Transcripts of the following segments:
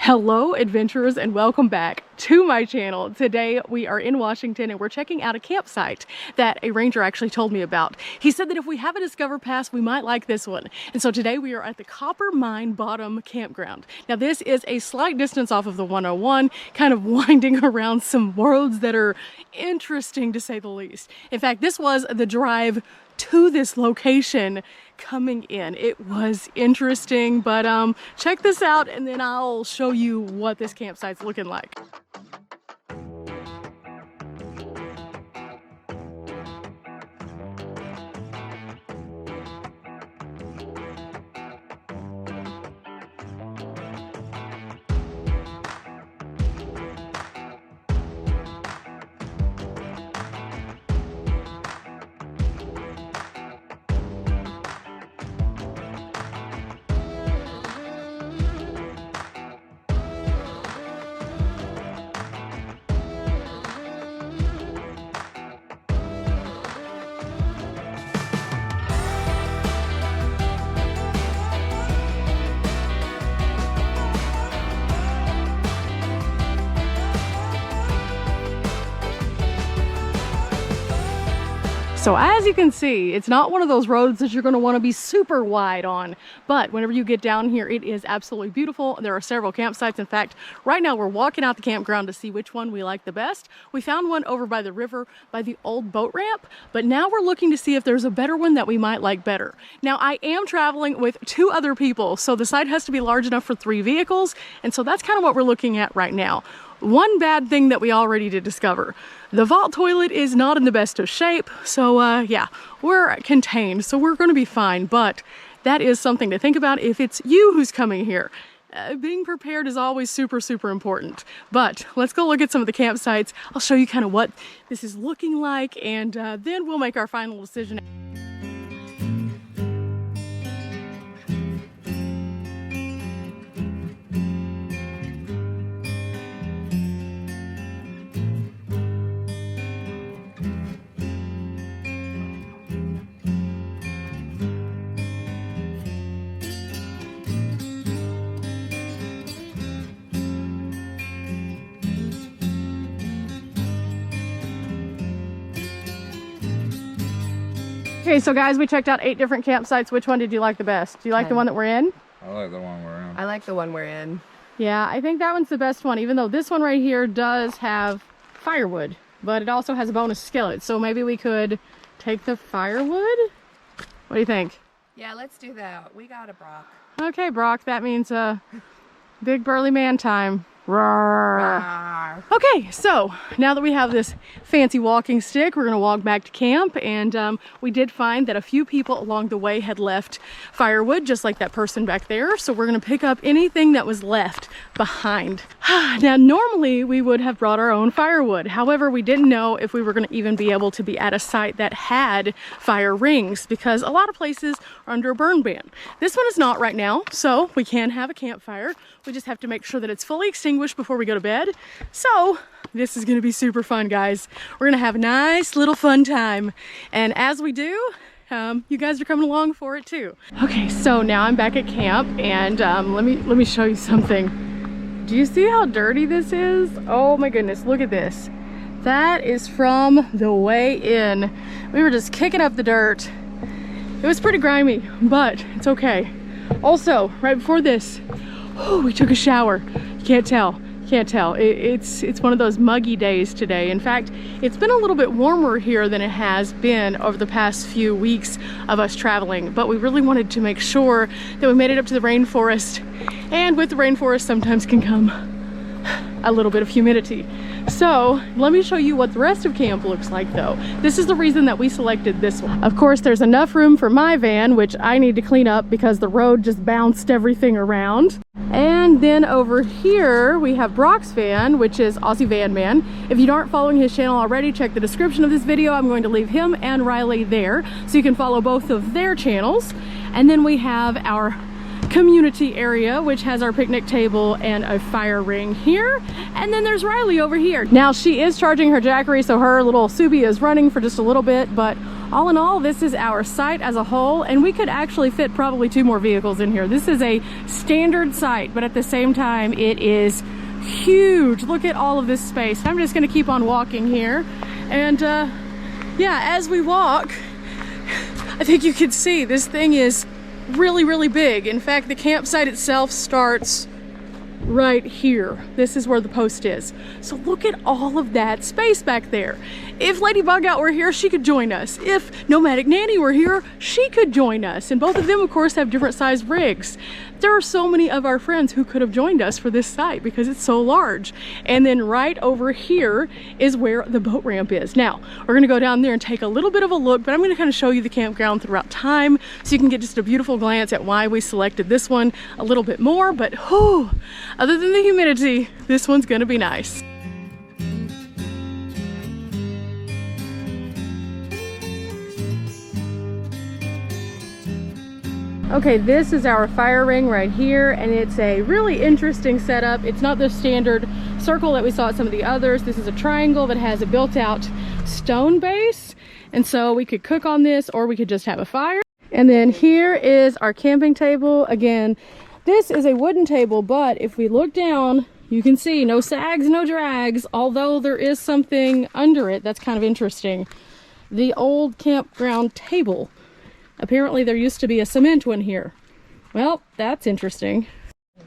Hello adventurers and welcome back to my channel. Today we are in Washington and we're checking out a campsite that a ranger actually told me about. He said that if we have a Discover Pass we might like this one. And so today we are at the Coppermine Bottom Campground. Now this is a slight distance off of the 101, kind of winding around some roads that are interesting to say the least. In fact, this was the drive to this location coming in. It was interesting, but check this out and then I'll show you what this campsite's looking like. So as you can see, it's not one of those roads that you're going to want to be super wide on, but whenever you get down here, it is absolutely beautiful. There are several campsites. In fact, right now we're walking out the campground to see which one we like the best. We found one over by the river by the old boat ramp, but now we're looking to see if there's a better one that we might like better. Now I am traveling with 2 other people, so the site has to be large enough for 3 vehicles, and so that's kind of what we're looking at right now. One bad thing that we already did discover. The vault toilet is not in the best of shape, so yeah, we're contained, so we're gonna be fine, but that is something to think about if it's you who's coming here. Being prepared is always super, super important. But let's go look at some of the campsites. I'll show you kind of what this is looking like, and then we'll make our final decision. Okay, so guys, we checked out 8 different campsites. Which one did you like the best? Do you like the one that we're in? I like the one we're in. I like the one we're in. Yeah, I think that one's the best one, even though this one right here does have firewood, but it also has a bonus skillet. So maybe we could take the firewood? What do you think? Yeah, let's do that. We got it, Brock. Okay, Brock, that means big burly man time. Rawr. Okay, so now that we have this fancy walking stick, we're gonna walk back to camp, and we did find that a few people along the way had left firewood, just like that person back there, so we're gonna pick up anything that was left behind. Now normally we would have brought our own firewood, however we didn't know if we were gonna even be able to be at a site that had fire rings, because a lot of places are under a burn ban. This one is not right now, so we can have a campfire. We just have to make sure that it's fully extinguished before we go to bed. So this is gonna be super fun, guys. We're gonna have a nice little fun time, and as we do, you guys are coming along for it too. Okay, so now I'm back at camp, and let me show you something. Do you see how dirty this is? Oh my goodness, look at this. That is from the way in. We were just kicking up the dirt. It was pretty grimy, but it's okay. Also, right before this, we took a shower. You can't tell. It's one of those muggy days today. In fact, it's been a little bit warmer here than it has been over the past few weeks of us traveling, but we really wanted to make sure that we made it up to the rainforest, and with the rainforest sometimes can come a little bit of humidity. So let me show you what the rest of camp looks like though. This is the reason that we selected this one. Of course, there's enough room for my van, which I need to clean up because the road just bounced everything around. And then over here we have Brock's van, which is Aussie Van Man. If you aren't following his channel already, check the description of this video. I'm going to leave him and Riley there so you can follow both of their channels. And then we have our community area, which has our picnic table and a fire ring here. And then there's Riley over here. Now she is charging her Jackery, so her little Subi is running for just a little bit, but all in all, this is our site as a whole, and we could actually fit probably 2 more vehicles in here. This is a standard site, but at the same time, it is huge. Look at all of this space. I'm just gonna keep on walking here. And yeah, as we walk, I think you can see this thing is really, really big. In fact, the campsite itself starts right here. This is where the post is. So look at all of that space back there. If Lady Bug Out were here, she could join us. If Nomadic Nanny were here, she could join us. And both of them, of course, have different sized rigs. There are so many of our friends who could have joined us for this site because it's so large. And then right over here is where the boat ramp is. Now, we're gonna go down there and take a little bit of a look, but I'm gonna kind of show you the campground throughout time so you can get just a beautiful glance at why we selected this one a little bit more. But whew, other than the humidity, this one's gonna be nice. Okay, this is our fire ring right here, and it's a really interesting setup. It's not the standard circle that we saw at some of the others. This is a triangle that has a built-out stone base, and so we could cook on this or we could just have a fire. And then here is our camping table. Again, this is a wooden table, but if we look down, you can see no sags, no drags, although there is something under it that's kind of interesting. The old campground table. Apparently there used to be a cement one here. Well, that's interesting.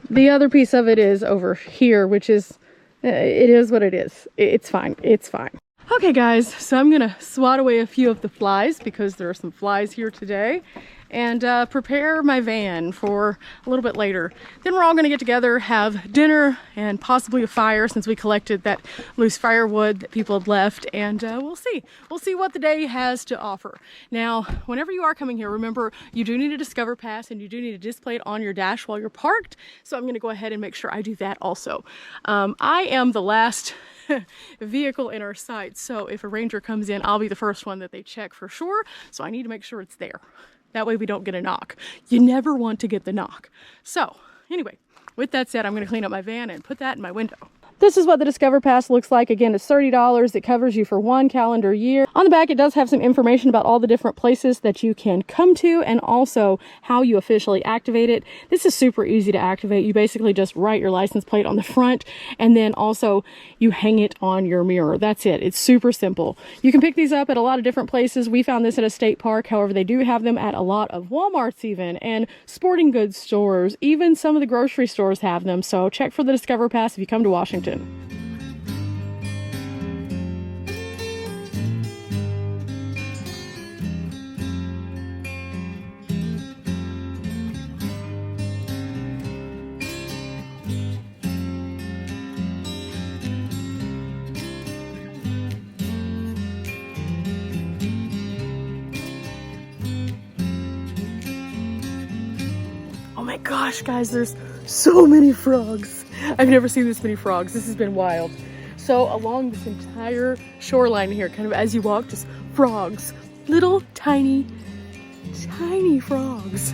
The other piece of it is over here, which is, it is what it is. It's fine, it's fine. Okay guys, so I'm gonna swat away a few of the flies because there are some flies here today, and prepare my van for a little bit later. Then we're all gonna get together, have dinner, and possibly a fire since we collected that loose firewood that people had left, and we'll see. We'll see what the day has to offer. Now, whenever you are coming here, remember, you do need a Discover Pass and you do need to display it on your dash while you're parked, so I'm gonna go ahead and make sure I do that also. I am the last vehicle in our site, so if a ranger comes in, I'll be the first one that they check for sure, so I need to make sure it's there. That way we don't get a knock. You never want to get the knock. So anyway, with that said, I'm going to clean up my van and put that in my window. This is what the Discover Pass looks like. Again, it's $30. It covers you for 1 calendar year. On the back, it does have some information about all the different places that you can come to and also how you officially activate it. This is super easy to activate. You basically just write your license plate on the front and then also you hang it on your mirror. That's it. It's super simple. You can pick these up at a lot of different places. We found this at a state park. However, they do have them at a lot of Walmarts even, and sporting goods stores. Even some of the grocery stores have them. So check for the Discover Pass if you come to Washington. Oh my gosh, guys, there's so many frogs. I've never seen this many frogs. This has been wild. So along this entire shoreline here, kind of as you walk, just frogs. Little tiny, tiny frogs.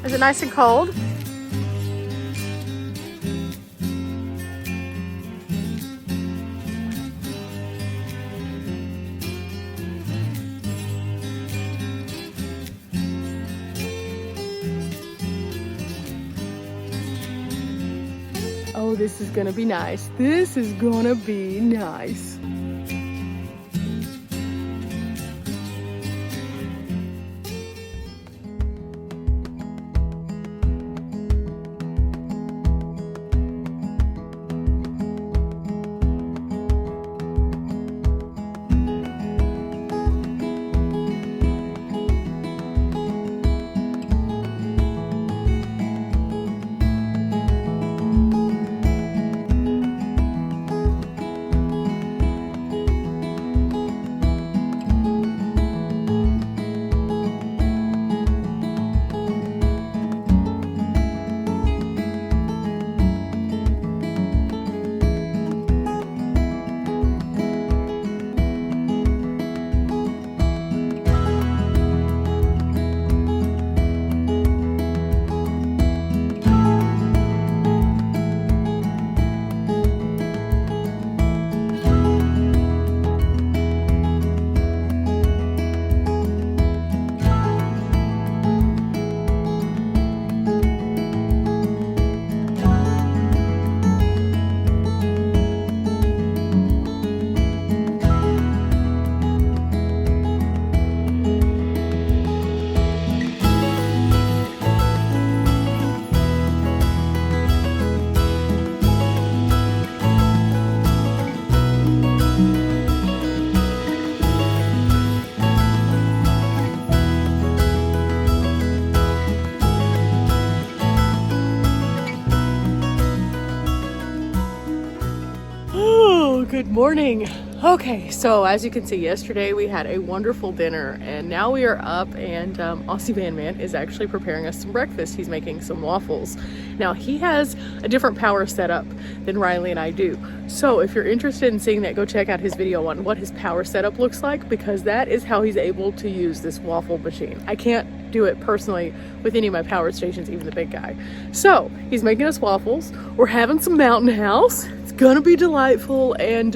Is it nice and cold? Oh, this is gonna be nice. This is gonna be nice. morning. Okay, so as you can see, yesterday we had a wonderful dinner and now we are up and Aussie Van Man is actually preparing us some breakfast. He's making some waffles. Now he has a different power setup than Riley and I do. So if you're interested in seeing that, go check out his video on what his power setup looks like, because that is how he's able to use this waffle machine. I can't do it personally with any of my power stations, even the big guy. So he's making us waffles. We're having some Mountain House. It's gonna be delightful, and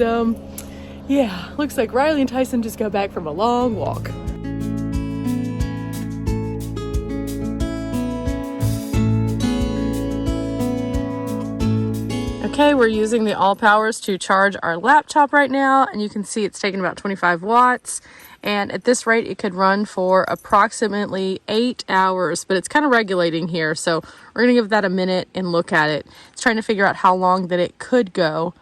yeah, looks like Riley and Tyson just got back from a long walk. Okay, we're using the All Powers to charge our laptop right now, and you can see it's taking about 25 watts. And at this rate, it could run for approximately 8 hours, but it's kind of regulating here. So we're gonna give that a minute and look at it. It's trying to figure out how long that it could go.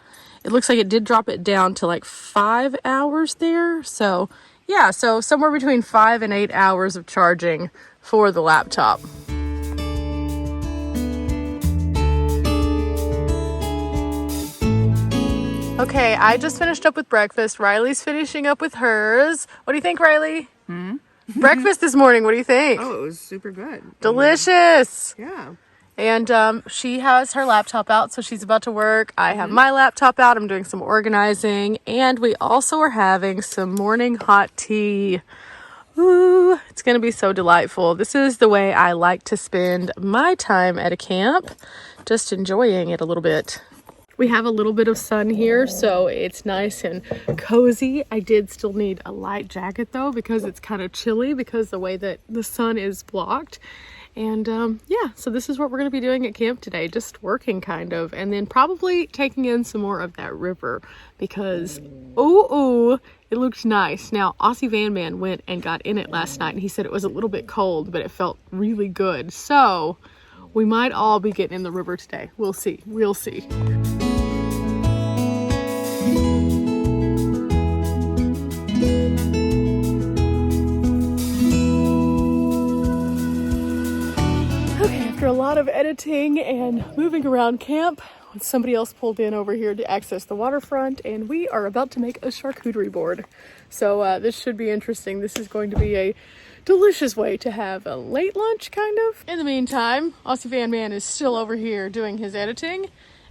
It looks like it did drop it down to like 5 hours there. So yeah, so somewhere between 5 and 8 hours of charging for the laptop. Okay, I just finished up with breakfast. Riley's finishing up with hers. What do you think, Riley? Breakfast this morning, what do you think? Oh, it was super good. Delicious. Yeah. And she has her laptop out, so she's about to work. I have my laptop out. I'm doing some organizing. And we also are having some morning hot tea. Ooh, it's going to be so delightful. This is the way I like to spend my time at a camp, just enjoying it a little bit. We have a little bit of sun here, so it's nice and cozy. I did still need a light jacket though, because it's kind of chilly because the way that the sun is blocked. And yeah, so this is what we're going to be doing at camp today, just working kind of, and then probably taking in some more of that river because, ooh, it looked nice. Now, Aussie Van Man went and got in it last night, and he said it was a little bit cold, but it felt really good. So we might all be getting in the river today. We'll see. We'll see. After a lot of editing and moving around camp, somebody else pulled in over here to access the waterfront, and we are about to make a charcuterie board. So this should be interesting. This is going to be a delicious way to have a late lunch, kind of. In the meantime, Aussie Van Man is still over here doing his editing,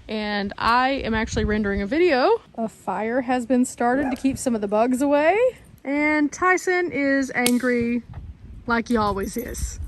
and I am actually rendering a video. A fire has been started to keep some of the bugs away, and Tyson is angry like he always is.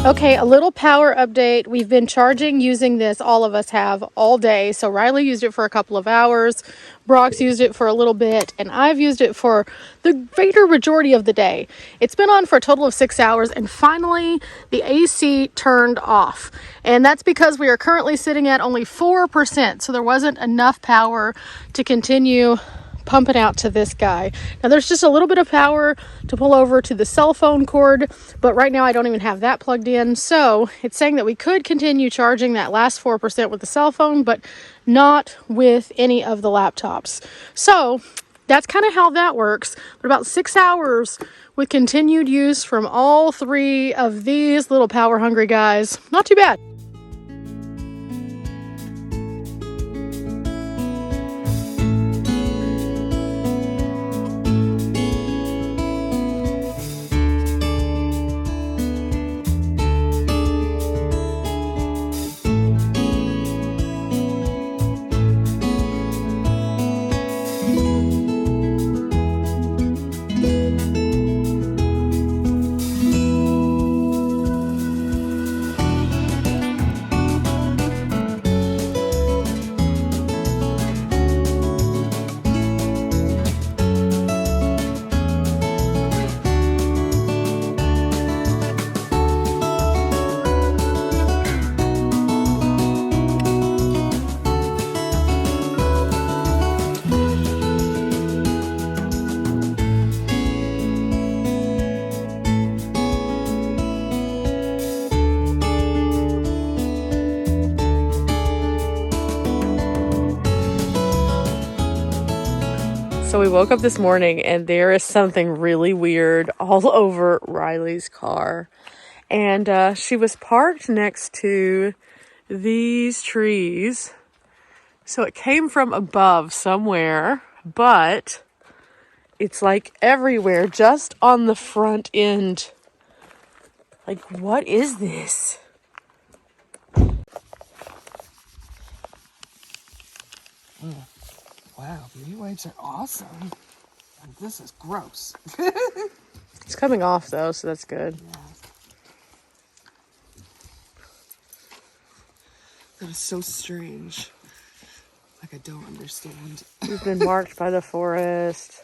Okay, a little power update. We've been charging using this, all of us have, all day. So Riley used it for a couple of hours, Brock's used it for a little bit, and I've used it for the greater majority of the day. It's been on for a total of 6 hours, and finally the AC turned off. And that's because we are currently sitting at only 4%, so there wasn't enough power to continue pumping out to this guy. Now there's just a little bit of power to pull over to the cell phone cord, but right now I don't even have that plugged in. So it's saying that we could continue charging that last 4% with the cell phone, but not with any of the laptops. So that's kind of how that works. But about 6 hours with continued use from all three of these little power hungry guys. Not too bad. So we woke up this morning and there is something really weird all over Riley's car. And she was parked next to these trees. So it came from above somewhere, but it's like everywhere, just on the front end. Like, what is this? Wow, beauty wipes are awesome. And this is gross. It's coming off though, so that's good. Yeah. That is so strange. Like, I don't understand. We've been marked by the forest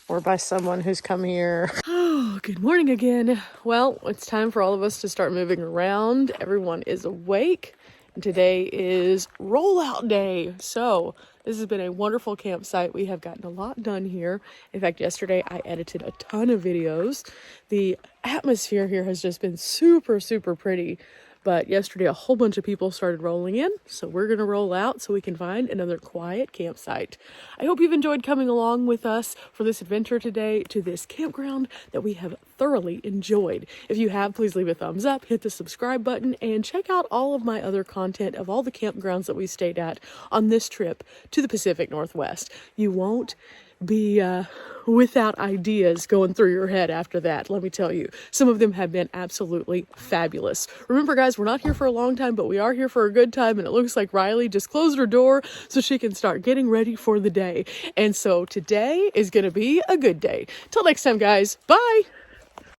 or by someone who's come here. Oh, good morning again. Well, it's time for all of us to start moving around. Everyone is awake. And today is rollout day. So this has been a wonderful campsite. We have gotten a lot done here. In fact, yesterday I edited a ton of videos. The atmosphere here has just been super, super pretty. But yesterday a whole bunch of people started rolling in. So we're going to roll out so we can find another quiet campsite. I hope you've enjoyed coming along with us for this adventure today to this campground that we have thoroughly enjoyed. If you have, please leave a thumbs up, hit the subscribe button, and check out all of my other content of all the campgrounds that we stayed at on this trip to the Pacific Northwest. You won't be without ideas going through your head after that, let me tell you. Some of them have been absolutely fabulous. Remember, guys, we're not here for a long time, but we are here for a good time, and it looks like Riley just closed her door so she can start getting ready for the day. And so today is going to be a good day. Till next time, guys. Bye!